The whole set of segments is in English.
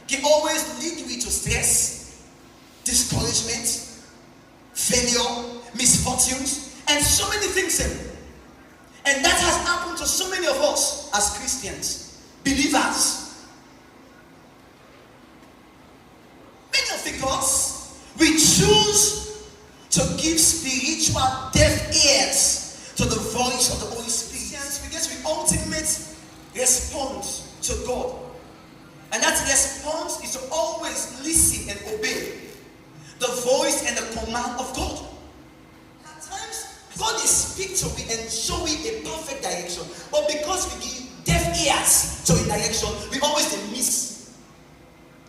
can always lead you to stress, discouragement, failure, misfortunes, and so many things. And that has happened to so many of us as Christians, believers. Many of the gods, we choose to give spiritual deaf ears to the voice of the Holy Spirit. We get the ultimate response to God. And that response is to always listen and obey the voice and the command of God. At times, God is speaking to me and showing a perfect direction. But because we give deaf ears to a direction, we always miss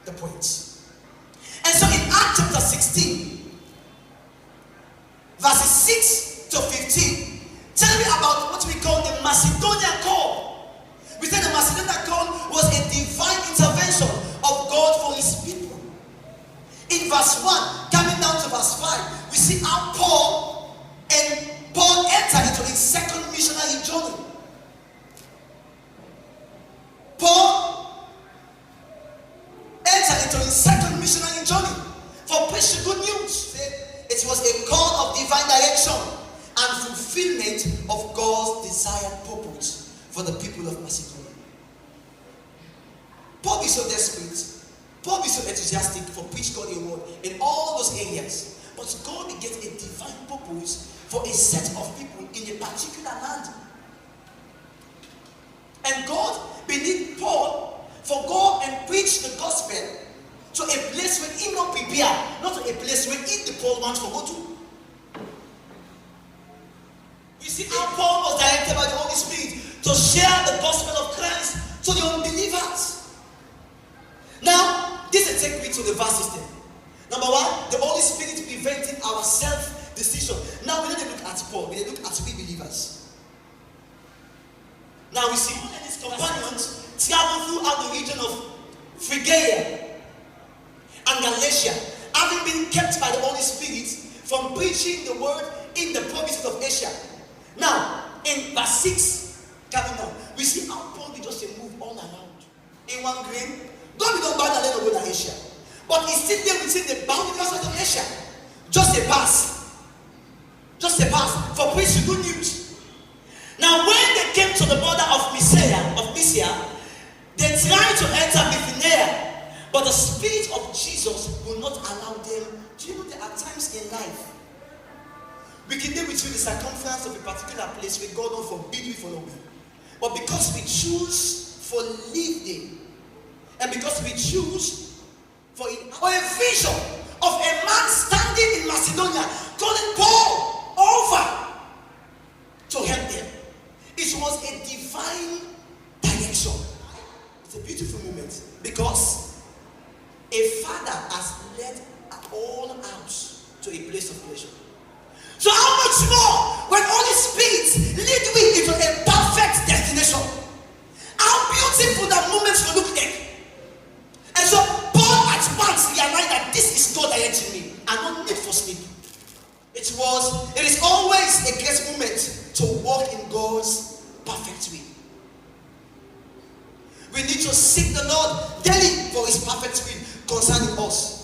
the point. And so in Acts chapter 16, verses 6 to 15, tell me about what we call the Macedonian call. We said the Macedonian call was a divine intervention of God for his people. In verse 1, coming down to verse 5, we see how Paul entered into his second missionary journey. Paul entered into his second missionary journey for preaching good news. It was a call of divine direction and fulfillment of God's desired purpose for the people of Macedonia. Paul be so desperate, Paul be so enthusiastic for preach God's word in all those areas. But God gets a divine purpose for a set of people in a particular land. And God beneath Paul for go and preach the gospel to a place where he not prepare, not to a place where he the Paul wants to go to. We see how Paul was directed by the Holy Spirit to share the gospel of Christ to the unbelievers. Now, this will take me to the verse system. Number one, the Holy Spirit preventing our self-decision. Now, we don't look at Paul, we look at we believers. Now, we see Paul and his companions travel throughout the region of Phrygia and Galatia, having been kept by the Holy Spirit from preaching the word in the provinces of Asia. Now, in verse 6, coming on, we see how Paul did just move all around. In one grain, God did not buy the land of God Asia. But he's still there within the boundaries of Asia. Just a pass. Just a pass for preaching good news. Now, when they came to the border of Mysia, they tried to enter Bithynia, but the Spirit of Jesus will not allow them. Do you know there are times in life we can deal with the circumference of a particular place where God will forbid we from obeying. But because we choose for living, and because we choose for a vision of a man standing in Macedonia, calling Paul over to help them. It was a divine direction. It's a beautiful moment because a father has led our own house to a place of pleasure. So how much more when Holy Spirit lead me into a perfect destination? How beautiful that moment will look like. And so Paul at once realized that this is God directing me and not need for sleep. It is always a great moment to walk in God's perfect way. We need to seek the Lord daily for his perfect will concerning us.